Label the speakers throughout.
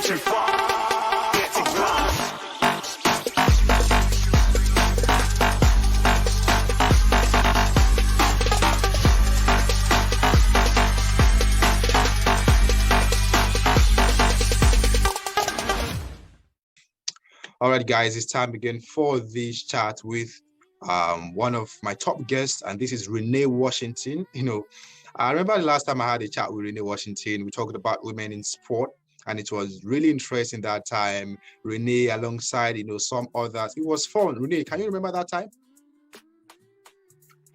Speaker 1: too far. Get it wrong.
Speaker 2: All right, guys, it's time again for this chat with one of my top guests, and this is Renee Washington. I remember the last time I had a chat with Renee Washington, we talked about women in sport, and it was really interesting that time. Renee alongside, some others. It was fun. Renee, can you remember that time?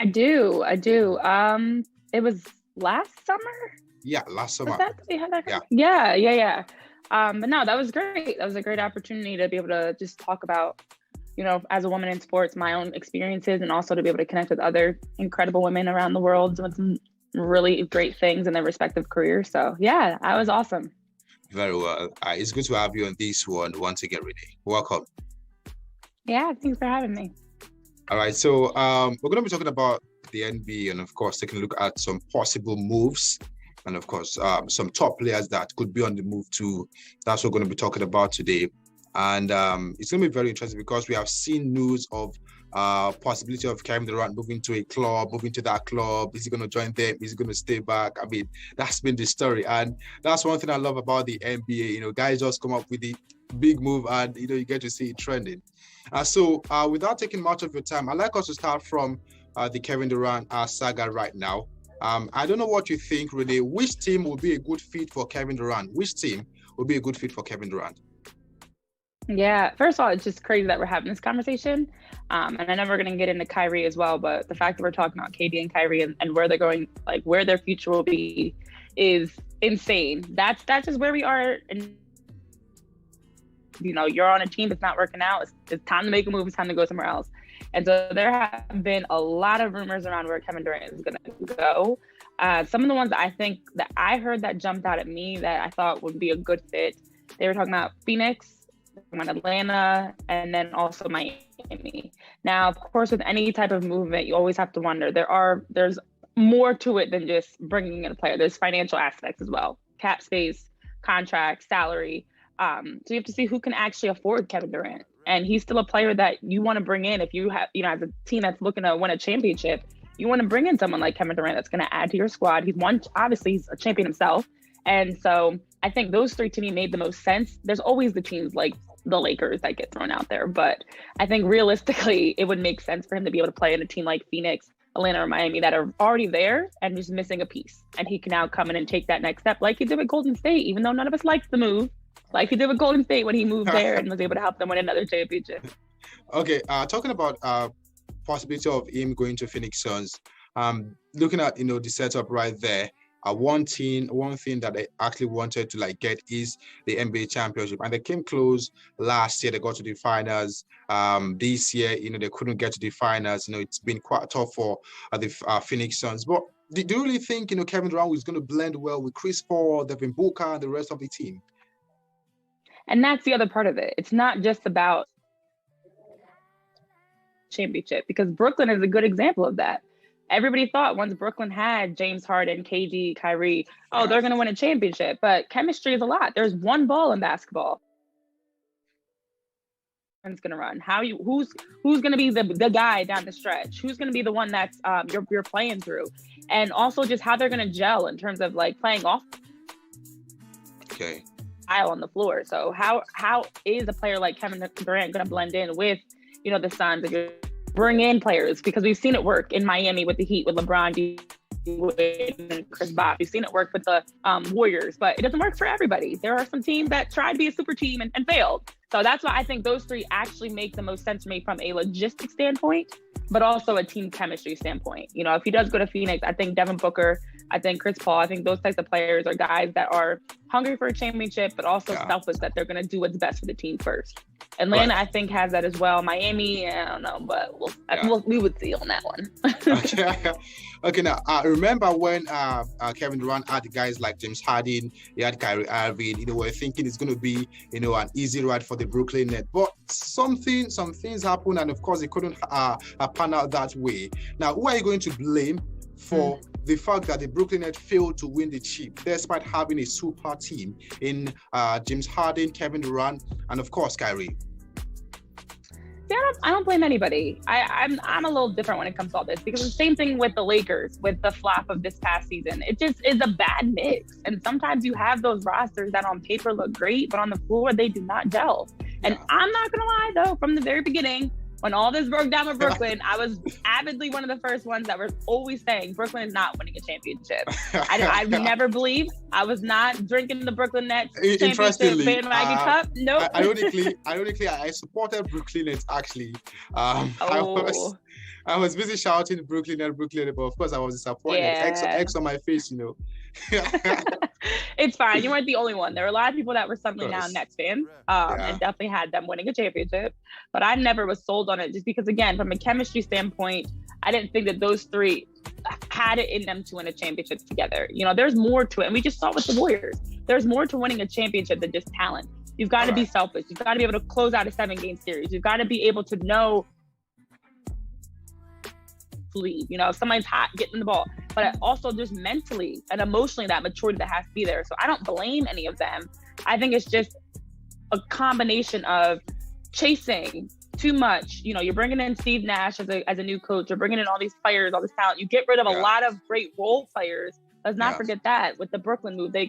Speaker 3: I do. It was last summer?
Speaker 2: Yeah, last summer.
Speaker 3: Was that we had that? Yeah. But no, that was great. That was a great opportunity to be able to just talk about, as a woman in sports, my own experiences, and also to be able to connect with other incredible women around the world doing some really great things in their respective careers. So yeah, that was awesome.
Speaker 2: Very well. It's good to have you on this one once again, Renee. Welcome.
Speaker 3: Yeah, thanks for having me.
Speaker 2: All right, so we're going to be talking about the NBA and, of course, taking a look at some possible moves and, of course, some top players that could be on the move too. That's what we're going to be talking about today. And it's going to be very interesting because we have seen news of possibility of Kyrie Durant moving to that club. Is he going to join them? Is he going to stay back? I mean, that's been the story. And that's one thing I love about the NBA. Guys just come up with the big move and, you get to see it trending. So without taking much of your time, I'd like us to start from the Kevin Durant saga right now. I don't know what you think, Renee. Which team will be a good fit for Kevin Durant? Which team will be a good fit for Kevin Durant?
Speaker 3: Yeah, first of all, it's just crazy that we're having this conversation. And I know we're going to get into Kyrie as well, but the fact that we're talking about KD and Kyrie and where they're going, like where their future will be, is insane. That's just where we are. And you're on a team that's not working out. It's time to make a move. It's time to go somewhere else. And so there have been a lot of rumors around where Kevin Durant is going to go. Some of the ones I think that I heard that jumped out at me that I thought would be a good fit, they were talking about Phoenix, Atlanta, and then also Miami. Now, of course, with any type of movement, you always have to wonder. There's more to it than just bringing in a player. There's financial aspects as well, cap space, contract, salary. So you have to see who can actually afford Kevin Durant. And he's still a player that you want to bring in if you have, as a team that's looking to win a championship, you want to bring in someone like Kevin Durant that's going to add to your squad. Obviously he's a champion himself. And so I think those three to me made the most sense. There's always the teams like the Lakers that get thrown out there, but I think realistically it would make sense for him to be able to play in a team like Phoenix, Atlanta, or Miami that are already there and just missing a piece. And he can now come in and take that next step like he did with Golden State, even though none of us liked the move. Like he did with Golden State when he moved there and was able to help them win another championship.
Speaker 2: Okay, talking about possibility of him going to Phoenix Suns, looking at the setup right there. One thing that they actually wanted to get is the NBA championship, and they came close last year. They got to the finals. This year, they couldn't get to the finals. It's been quite tough for the Phoenix Suns. But do you really think Kevin Durant is going to blend well with Chris Paul, Devin Booker, and the rest of the team?
Speaker 3: And that's the other part of it. It's not just about championship, because Brooklyn is a good example of that. Everybody thought once Brooklyn had James Harden, KD, Kyrie, they're going to win a championship. But chemistry is a lot. There's one ball in basketball. Who's going to run? Who's going to be the guy down the stretch? Who's going to be the one that's you're playing through? And also just how they're going to gel in terms of playing off.
Speaker 2: Okay.
Speaker 3: On the floor. So how is a player like Kevin Durant going to blend in with the Suns? If you bring in players, because we've seen it work in Miami with the Heat, with LeBron, and Chris Bosh. We've seen it work with the Warriors, but it doesn't work for everybody. There are some teams that tried to be a super team and failed. So that's why I think those three actually make the most sense to me from a logistic standpoint, but also a team chemistry standpoint. If he does go to Phoenix, I think Devin Booker, I think Chris Paul, I think those types of players are guys that are hungry for a championship, but also selfless, that they're going to do what's best for the team first. Atlanta, right, I think, has that as well. Miami, I don't know, but we would see on that one.
Speaker 2: Okay. Now, I remember when Kevin Durant had guys like James Harden, he had Kyrie Irving, we're thinking it's going to be, an easy ride for the Brooklyn Nets. But some things happened, and of course, it couldn't pan out that way. Now, who are you going to blame for the fact that the Brooklyn Nets failed to win the chip, despite having a super team in James Harden, Kevin Durant, and of course Kyrie?
Speaker 3: Yeah, I don't blame anybody. I'm a little different when it comes to all this, because the same thing with the Lakers, with the flop of this past season. It just is a bad mix. And sometimes you have those rosters that on paper look great, but on the floor, they do not gel. And I'm not going to lie, though, from the very beginning, when all this broke down with Brooklyn, I was avidly one of the first ones that were always saying Brooklyn is not winning a championship. I never believed. I was not drinking the Brooklyn Nets championship bandwagon cup. Nope.
Speaker 2: Ironically, I supported Brooklyn Nets actually. I was busy shouting Brooklyn, but of course I was disappointed.
Speaker 3: Yeah.
Speaker 2: X on my face,
Speaker 3: It's fine. You weren't the only one. There were a lot of people that were suddenly now Nets fans, and definitely had them winning a championship. But I never was sold on it, just because, again, from a chemistry standpoint, I didn't think that those three had it in them to win a championship together. There's more to it. And we just saw with the Warriors. There's more to winning a championship than just talent. You've got to be selfish. You've got to be able to close out a 7-game series. You've got to be able to know leave. If somebody's hot, getting the ball. But also just mentally and emotionally, that maturity that has to be there. So I don't blame any of them. I think it's just a combination of chasing too much. You're bringing in Steve Nash as a new coach. You're bringing in all these players, all this talent. You get rid of a lot of great role players. Let's not forget that with the Brooklyn move, they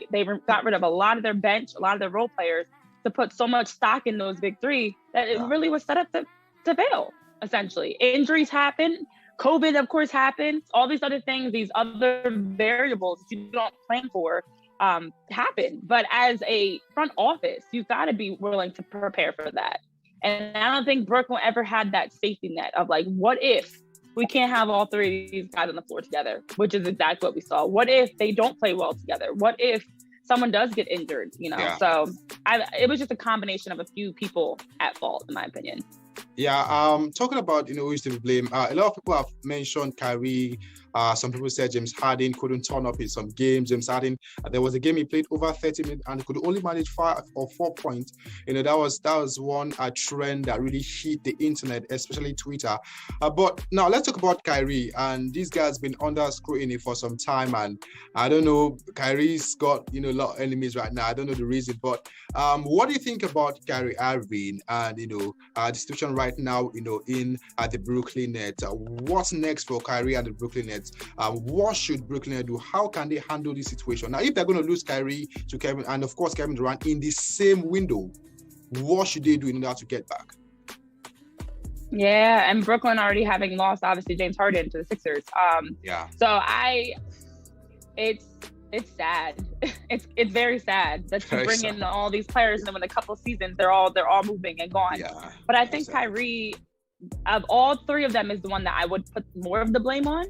Speaker 3: got rid of a lot of their bench, a lot of their role players, to put so much stock in those big three that it really was set up to fail, essentially. Injuries happen. COVID, of course, happens. All these other things, these other variables that you don't plan for happen. But as a front office, you've got to be willing to prepare for that. And I don't think Brooklyn ever had that safety net of like, what if we can't have all three of these guys on the floor together, which is exactly what we saw. What if they don't play well together? What if someone does get injured? So it was just a combination of a few people at fault, in my opinion.
Speaker 2: Yeah, talking about, who is to be blamed, a lot of people have mentioned Kyrie. Some people said James Harden couldn't turn up in some games. James Harden, there was a game he played over 30 minutes and he could only manage 5 or 4 points. That was one trend that really hit the internet, especially Twitter. But now let's talk about Kyrie. And this guy's been under scrutiny for some time. And I don't know, Kyrie's got, a lot of enemies right now. I don't know the reason. But what do you think about Kyrie Irving and, the situation right now, in the Brooklyn Nets? What's next for Kyrie and the Brooklyn Nets? What should Brooklyn Nets do? How can they handle this situation? Now, if they're going to lose Kyrie to Kevin and of course Kevin Durant in the same window, what should they do in order to get back?
Speaker 3: Yeah, and Brooklyn already having lost obviously James Harden to the Sixers. So it's sad. It's very sad that you bring in all these players and then in a couple of seasons they're all moving and gone. But I think Kyrie, of all three of them, is the one that I would put more of the blame on.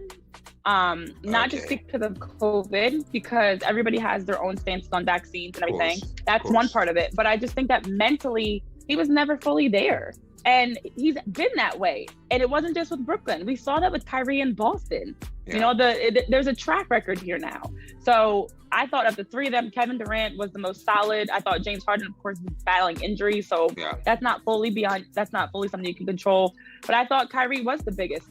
Speaker 3: Not just because of COVID, because everybody has their own stances on vaccines and everything. That's one part of it. But I just think that mentally, he was never fully there. And he's been that way. And it wasn't just with Brooklyn. We saw that with Kyrie in Boston. There's a track record here now. So I thought of the three of them, Kevin Durant was the most solid. I thought James Harden, of course, was battling injury. So that's not fully something you can control. But I thought Kyrie was the biggest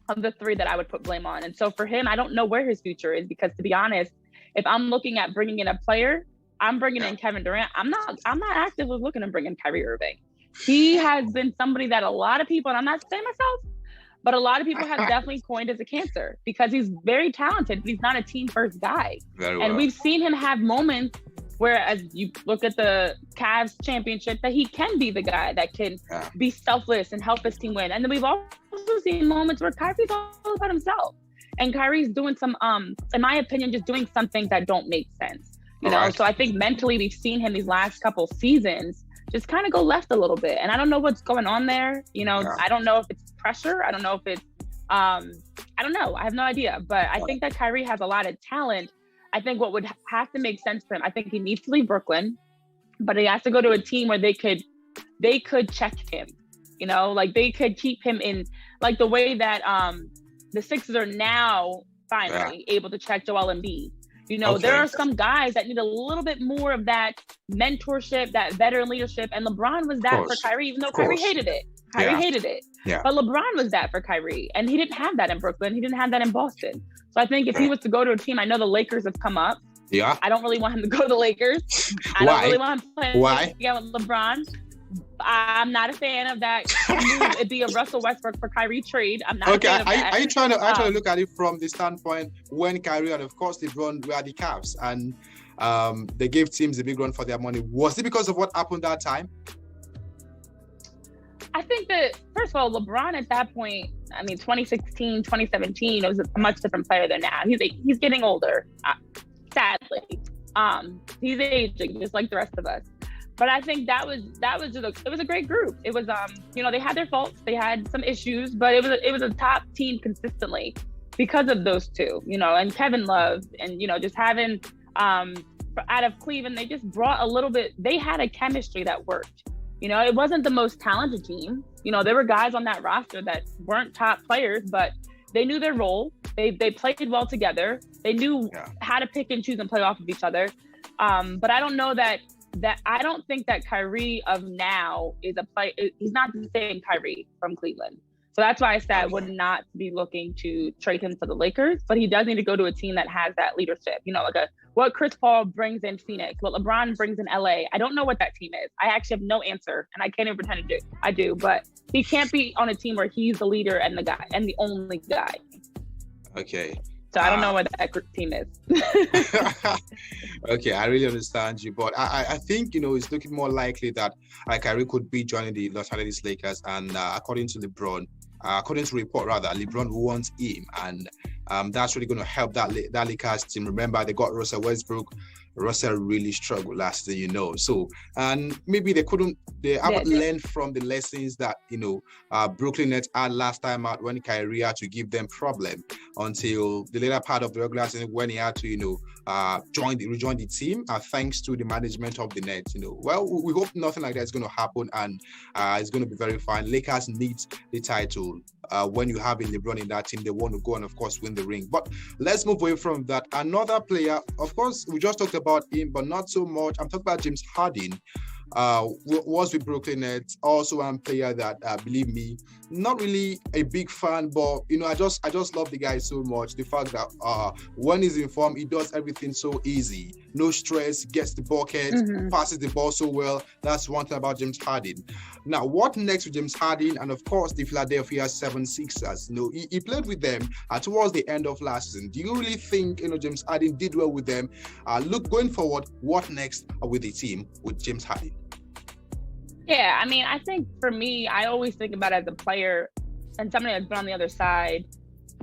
Speaker 3: of the three that I would put blame on. And so for him, I don't know where his future is, because to be honest, if I'm looking at bringing in a player, I'm bringing in Kevin Durant. I'm not actively looking to bring in Kyrie Irving. He has been somebody that a lot of people, and I'm not saying myself, but a lot of people have definitely coined as a cancer, because he's very talented, but he's not a team first guy. And we've seen him have moments where, as you look at the Cavs championship, that he can be the guy that can be selfless and help his team win. And then we've also seen moments where Kyrie's all about himself. And Kyrie's doing some, in my opinion, just doing some things that don't make sense. So I think mentally we've seen him these last couple seasons just kind of go left a little bit. And I don't know what's going on there. I don't know if it's pressure. I don't know if it's, I don't know. I have no idea. But I think that Kyrie has a lot of talent. I think what would have to make sense for him, I think he needs to leave Brooklyn, but he has to go to a team where they could check him, like they could keep him in, like the way that the Sixers are now finally able to check Joel Embiid. You know, there
Speaker 2: Okay.
Speaker 3: are some guys that need a little bit more of that mentorship, that veteran leadership. And LeBron was that for
Speaker 2: course.
Speaker 3: Kyrie, even though
Speaker 2: Of
Speaker 3: Kyrie
Speaker 2: course.
Speaker 3: hated it. Kyrie
Speaker 2: Yeah.
Speaker 3: hated it.
Speaker 2: Yeah.
Speaker 3: But LeBron was that for Kyrie. And he didn't have that in Brooklyn. He didn't have that in Boston. So I think if he was to go to a team, I know the Lakers have come up.
Speaker 2: Yeah.
Speaker 3: I don't really want him to go to the Lakers. I
Speaker 2: Why?
Speaker 3: don't really want him to play
Speaker 2: Why?
Speaker 3: again with LeBron. I'm not a fan of that move. It'd be a Russell Westbrook for Kyrie trade. I'm not
Speaker 2: Okay.
Speaker 3: a fan of that.
Speaker 2: Are you trying to look at it from the standpoint when Kyrie and of course LeBron were the Cavs and they gave teams a big run for their money? Was it because of what happened that time?
Speaker 3: I think that, first of all, LeBron at that point, I mean, 2016, 2017, it was a much different player than now. He's getting older, sadly. He's aging just like the rest of us. But I think that was it was a great group. It was you know, they had their faults, they had some issues, but it was a top team consistently because of those two, you know, and Kevin Love and, you know, just having out of Cleveland, they just brought a little bit, they had a chemistry that worked. You know, it wasn't the most talented team. You know, there were guys on that roster that weren't top players, but they knew their role. They played well together. They knew how to pick and choose and play off of each other. But I don't know that I don't think that Kyrie of now is he's not the same Kyrie from Cleveland. So that's why I said I would not be looking to trade him to the Lakers, but he does need to go to a team that has that leadership. You know, like what Chris Paul brings in Phoenix, what LeBron brings in LA. I don't know what that team is. I actually have no answer, and I can't even pretend to do. I do, but he can't be on a team where he's the leader and the guy and the only guy.
Speaker 2: Okay.
Speaker 3: So I don't know what that team is.
Speaker 2: Okay, I really understand you, but I think, you know, it's looking more likely that Kyrie could be joining the Los Angeles Lakers, and according to report rather, LeBron wants him, and that's really going to help that Lakers team. Remember, they got Russell Westbrook. Russell really struggled last year, you know. So, and maybe they haven't learned from the lessons that, you know, Brooklyn Nets had last time out when Kyrie had to give them problem until the later part of the regular season when he had to, you know, rejoin the team, thanks to the management of the Nets, you know. Well, we hope nothing like that is going to happen, and it's going to be very fine. Lakers need the title. When you have a LeBron in that team, they want to go and, of course, win the ring. But let's move away from that. Another player, of course, we just talked about him, but not so much. I'm talking about James Harden. Was with Brooklyn Nets, also one player that, believe me, not really a big fan, but, you know, I just love the guy so much. The fact that when he's in form, he does everything so easy, no stress, gets the bucket, passes the ball so well. That's one thing about James Harden. Now, what next with James Harden and, of course, the Philadelphia 76ers? You know, he played with them towards the end of last season. Do you really think, you know, James Harden did well with them? Look, going forward, what next with the team with James Harden?
Speaker 3: Yeah, I mean, I think for me, I always think about it as a player and somebody that's been on the other side,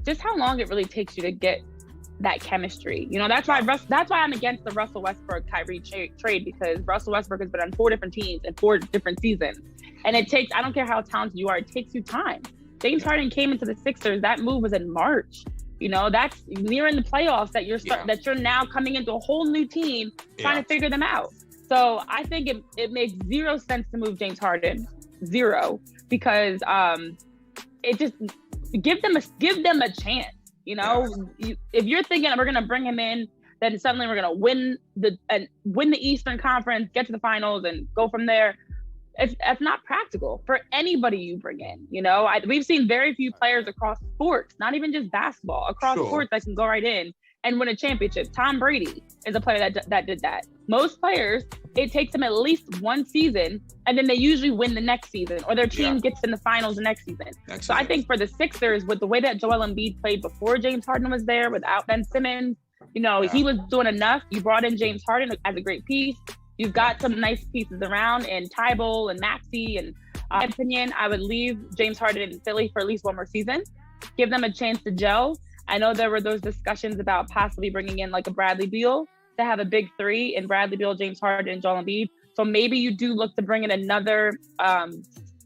Speaker 3: just how long it really takes you to get that chemistry. You know, that's why I'm against the Russell Westbrook Kyrie trade, because Russell Westbrook has been on 4 different teams in 4 different seasons. And it takes, I don't care how talented you are, it takes you time. James Harden came into the Sixers, that move was in March. You know, that's nearing the playoffs that you're now coming into a whole new team trying to figure them out. So I think it makes 0 sense to move James Harden, 0, because it just give them a chance. You know, if you're thinking we're gonna bring him in, then suddenly we're gonna win the Eastern Conference, get to the finals, and go from there. It's not practical for anybody you bring in. You know, we've seen very few players across sports, not even just basketball, across sports that can go right in and win a championship. Tom Brady is a player that did that. Most players, it takes them at least 1 season, and then they usually win the next season, or their team gets in the finals the next season. Excellent. So I think for the Sixers, with the way that Joel Embiid played before James Harden was there, without Ben Simmons, you know, he was doing enough. You brought in James Harden as a great piece. You've got some nice pieces around, and Tybalt and Maxey. And in my opinion, I would leave James Harden in Philly for at least 1 more season. Give them a chance to gel. I know there were those discussions about possibly bringing in like a Bradley Beal to have a big 3 in Bradley Beal, James Harden, and Joel Embiid. So maybe you do look to bring in another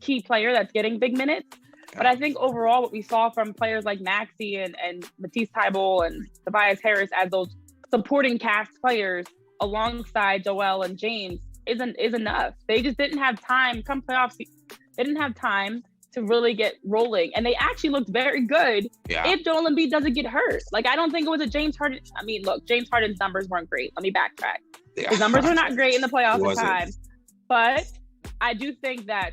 Speaker 3: key player that's getting big minutes. But I think overall what we saw from players like Maxey and Matisse Thybulle and Tobias Harris as those supporting cast players alongside Joel and James is enough. They just didn't have time come playoffs. They didn't have time to really get rolling. And they actually looked very good if Joel Embiid doesn't get hurt. Like, I don't think it was a James Harden. I mean, look, James Harden's numbers weren't great. Let me backtrack. His numbers were not great in the playoffs at times. But I do think that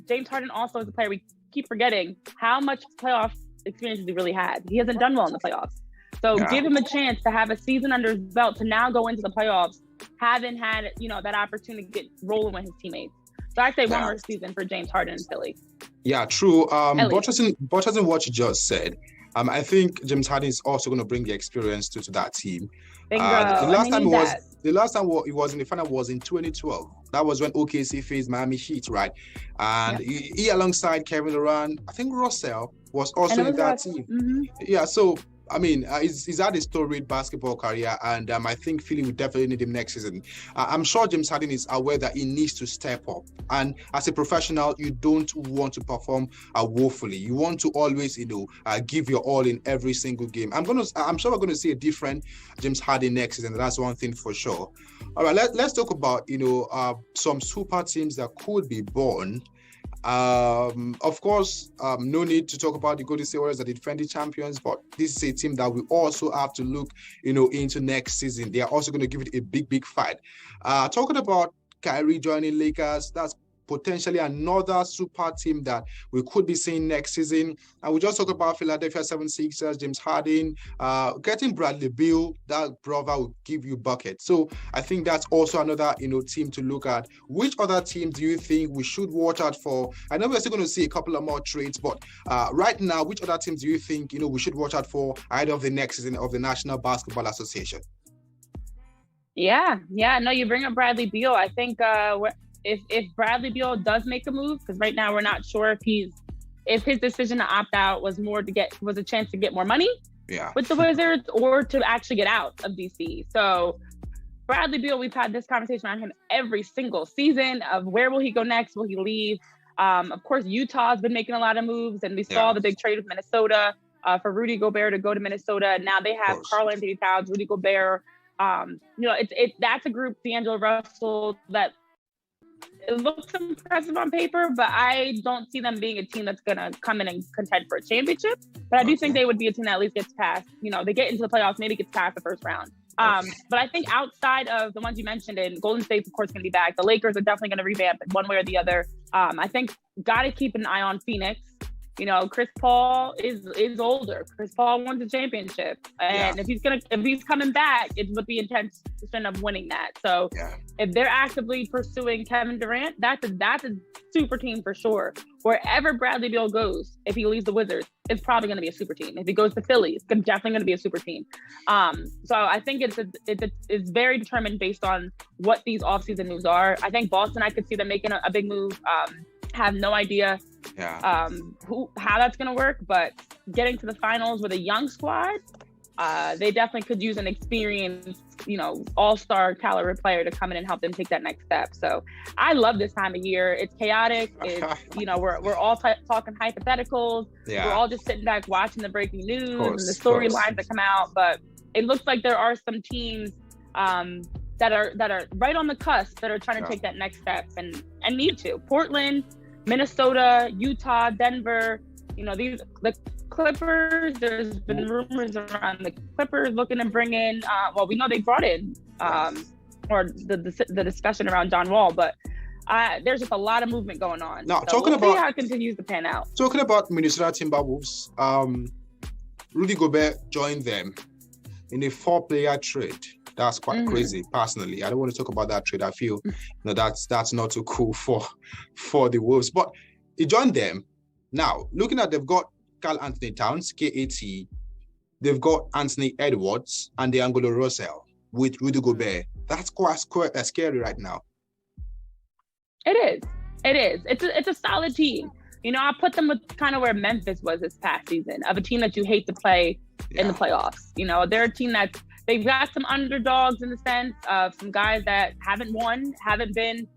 Speaker 3: James Harden also is a player we keep forgetting how much playoff experience he really had. He hasn't done well in the playoffs. So give him a chance to have a season under his belt to now go into the playoffs, having had, that opportunity to get rolling with his teammates. So I say one more season for James Harden in Philly. Yeah,
Speaker 2: true. Buttressing what you just said, I think James Harden is also going to bring the experience to that team. The last time he was in the final was in 2012. That was when OKC faced Miami Heat, right? And he alongside Kevin Durant, I think Russell was also in that team. Mm-hmm. Yeah, so I mean, he's had a storied basketball career, and I think Philly will definitely need him next season. I'm sure James Harden is aware that he needs to step up. And as a professional, you don't want to perform woefully. You want to always, give your all in every single game. I'm sure we're going to see a different James Harden next season. That's one thing for sure. All right, let's talk about some super teams that could be born. Of course, no need to talk about the Golden State Warriors, the defending champions, but this is a team that we also have to look, into next season. They are also going to give it a big fight. Talking about Kyrie joining Lakers, that's potentially another super team that we could be seeing next season. And we just talked about Philadelphia 76ers, James Harden, getting Bradley Beal, that brother will give you buckets. So I think that's also another, team to look at. Which other teams do you think we should watch out for? I know we're still going to see a couple of more trades, but right now, which other teams do you think, we should watch out for ahead of the next season of the National Basketball Association?
Speaker 3: Yeah. No, you bring up Bradley Beal. I think if Bradley Beal does make a move, because right now we're not sure if his decision to opt out was a chance to get more money with the Wizards or to actually get out of DC. So Bradley Beal, we've had this conversation around him every single season of where will he go next? Will he leave? Of course, Utah's been making a lot of moves, and we saw the big trade with Minnesota for Rudy Gobert to go to Minnesota. Now they have Karl-Anthony Towns, Rudy Gobert. That's a group, D'Angelo Russell, that it looks impressive on paper, but I don't see them being a team that's going to come in and contend for a championship. But I do think they would be a team that at least gets past, they get into the playoffs, maybe gets past the first round. But I think outside of the ones you mentioned, and Golden State's, of course, going to be back. The Lakers are definitely going to revamp it one way or the other. I think got to keep an eye on Phoenix. Chris Paul is older. Chris Paul won the championship, and if he's coming back, it's with the intention of winning that. So if they're actively pursuing Kevin Durant, that's a super team for sure. Wherever Bradley Beal goes, if he leaves the Wizards, it's probably going to be a super team. If he goes to Philly, it's definitely going to be a super team. So I think it's very determined based on what these offseason moves are. I think Boston, I could see them making a big move. Have no idea how that's going to work, but getting to the finals with a young squad, they definitely could use an experienced, all-star caliber player to come in and help them take that next step. So I love this time of year. It's chaotic. It's, we're all talking hypotheticals. We're all just sitting back watching the breaking news and the storylines that come out. But it looks like there are some teams that are right on the cusp that are trying to take that next step and need to. Portland, Minnesota, Utah, Denver, the Clippers, there's been rumors around the Clippers looking to bring in, we know they brought in, or the discussion around John Wall, but there's just a lot of movement going on.
Speaker 2: Now,
Speaker 3: so we'll see how it continues to pan out.
Speaker 2: Talking about Minnesota Timberwolves, Rudy Gobert joined them in a 4-player trade. That's quite crazy, personally. I don't want to talk about that trade. I feel that's not too cool for the Wolves. But he joined them. Now, looking at, they've got Karl-Anthony Towns, KAT. They've got Anthony Edwards and D'Angelo Russell with Rudy Gobert. That's quite scary right now.
Speaker 3: It is. It's a solid team. I put them with kind of where Memphis was this past season, of a team that you hate to play in the playoffs. They're a team they've got some underdogs in the sense of some guys that haven't won, haven't been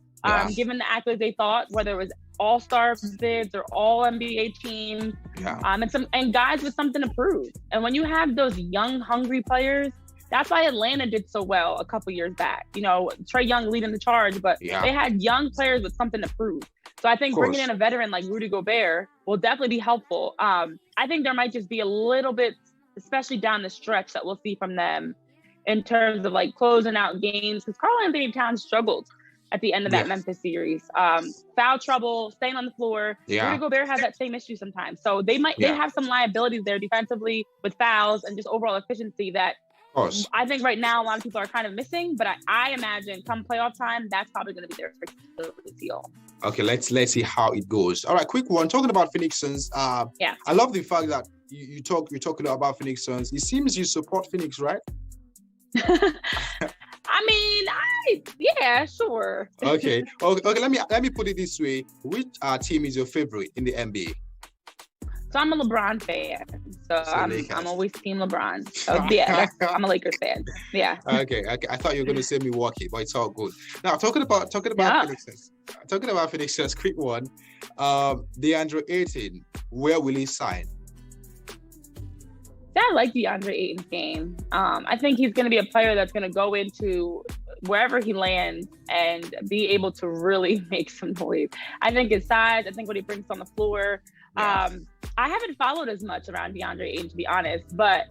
Speaker 3: given the accolades they thought, whether it was all-star bids or all-NBA teams, and guys with something to prove. And when you have those young, hungry players That's why Atlanta did so well a couple years back. You know, Trae Young leading the charge, but they had young players with something to prove. So I think bringing in a veteran like Rudy Gobert will definitely be helpful. I think there might just be a little bit, especially down the stretch, that we'll see from them in terms of like closing out games, because Karl-Anthony Towns struggled at the end of that Memphis series. Foul trouble, staying on the floor. Rudy Gobert has that same issue sometimes. So they have some liabilities there defensively with fouls and just overall efficiency that I think right now a lot of people are kind of missing. But I imagine come playoff time, that's probably going to be their Achilles heel.
Speaker 2: Okay, let's see how it goes. All right, quick one. Talking about Phoenix Suns. I love the fact that you're talking about Phoenix Suns. It seems you support Phoenix, right?
Speaker 3: I mean, yeah, sure.
Speaker 2: Okay. Let me put it this way: which team is your favorite in the NBA?
Speaker 3: So I'm a LeBron fan. So I'm always Team LeBron. So yeah, I'm a Lakers fan. Yeah.
Speaker 2: Okay. I thought you were going to say Milwaukee, but it's all good. Now talking about Phoenix Suns. Talking about Phoenix Suns, quick one. DeAndre Ayton, where will he sign?
Speaker 3: I like DeAndre Ayton's game. I think he's going to be a player that's going to go into wherever he lands and be able to really make some noise. I think his size, I think what he brings on the floor. I haven't followed as much around DeAndre Ayton, to be honest, but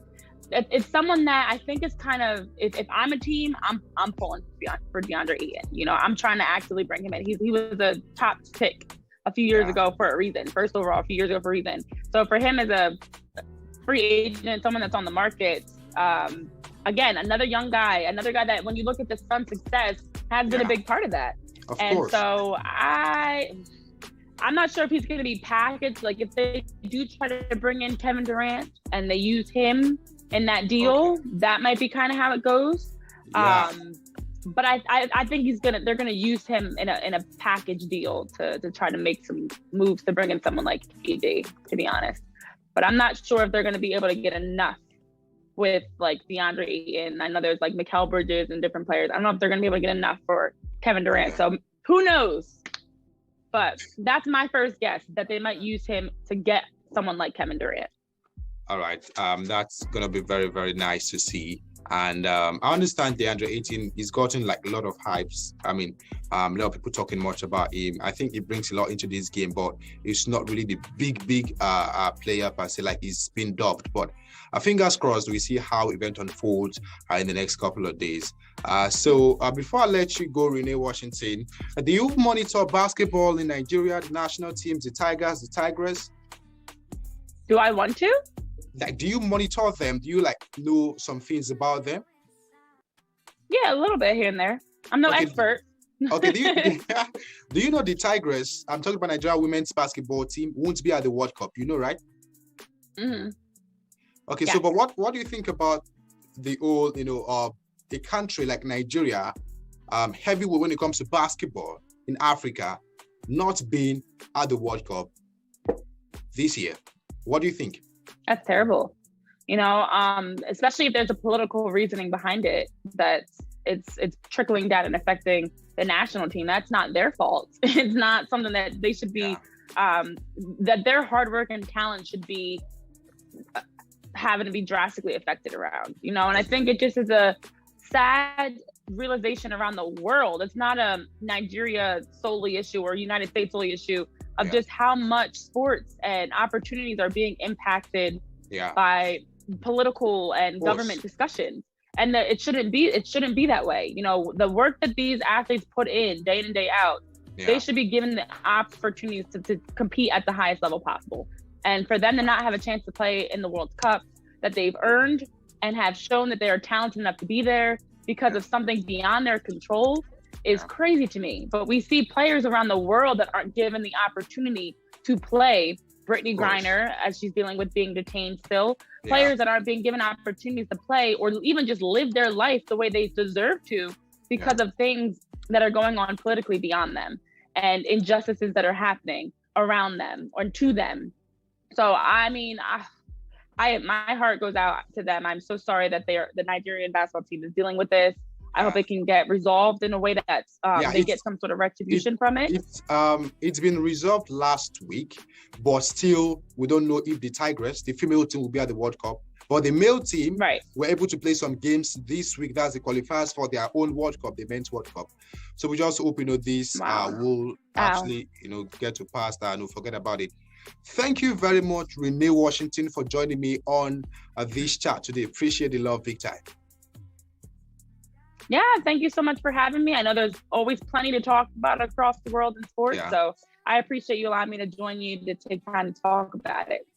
Speaker 3: it's someone that I think is kind of, if I'm a team, I'm pulling for DeAndre Ayton. You know, I'm trying to actively bring him in. He was a top pick a few years ago for a reason. First overall, a few years ago for a reason. So for him as a free agent, someone that's on the market, again, another young guy, another guy that when you look at the Suns' success has been a big part of that. Of course. So I'm not sure if he's going to be packaged. Like if they do try to bring in Kevin Durant and they use him in that deal, that might be kind of how it goes. Yeah. But I think they're gonna use him in a package deal to try to make some moves to bring in someone like AD, to be honest. But I'm not sure if they're going to be able to get enough with like DeAndre Ayton. I know there's like Mikal Bridges and different players. I don't know if they're going to be able to get enough for Kevin Durant. So who knows? But that's my first guess, that they might use him to get someone like Kevin Durant.
Speaker 2: All right. That's going to be very, very nice to see. And I understand DeAndre Ayton, he's gotten like a lot of hypes. I mean, a lot of people talking much about him. I think he brings a lot into this game, but it's not really the big player per se, like he's been dubbed. But fingers crossed, we see how event unfolds in the next couple of days. So before I let you go, Renee Washington, do you monitor basketball in Nigeria, the national teams, the Tigers, the Tigress?
Speaker 3: Do I want to?
Speaker 2: Like, do you monitor them? Do you like know some things about them?
Speaker 3: Yeah, a little bit here and there. I'm no expert.
Speaker 2: Okay, do you know the Tigress? I'm talking about Nigeria women's basketball team won't be at the World Cup. You know, right?
Speaker 3: Mm-hmm.
Speaker 2: Okay, so but what do you think about the whole, a country like Nigeria, heavyweight when it comes to basketball in Africa, not being at the World Cup this year? What do you think?
Speaker 3: That's terrible. Especially if there's a political reasoning behind it, that it's trickling down and affecting the national team. That's not their fault. It's not something that they should be, that their hard work and talent should be having to be drastically affected around, and I think it just is a sad realization around the world. It's not a Nigeria solely issue or United States solely issue of just how much sports and opportunities are being impacted by political and government discussions. And that it shouldn't be that way. The work that these athletes put in day out, they should be given the opportunities to compete at the highest level possible. And for them to not have a chance to play in the World Cup that they've earned and have shown that they are talented enough to be there because of something beyond their control is crazy to me. But we see players around the world that aren't given the opportunity to play. Brittany Griner, as she's dealing with being detained still. Players that aren't being given opportunities to play or even just live their life the way they deserve to because of things that are going on politically beyond them and injustices that are happening around them or to them. So, I mean, my heart goes out to them. I'm so sorry that the Nigerian basketball team is dealing with this. I hope it can get resolved in a way that they get some sort of retribution from it.
Speaker 2: It's been resolved last week, but still, we don't know if the Tigress, the female team, will be at the World Cup. But the male team
Speaker 3: Right.
Speaker 2: were able to play some games this week. That's the qualifiers for their own World Cup, the Men's World Cup. So we just hope, this will actually, get to pass that and we'll forget about it. Thank you very much, Renee Washington, for joining me on this chat today. Appreciate the love, big time.
Speaker 3: Yeah, thank you so much for having me. I know there's always plenty to talk about across the world in sports, so I appreciate you allowing me to join you to take time to talk about it.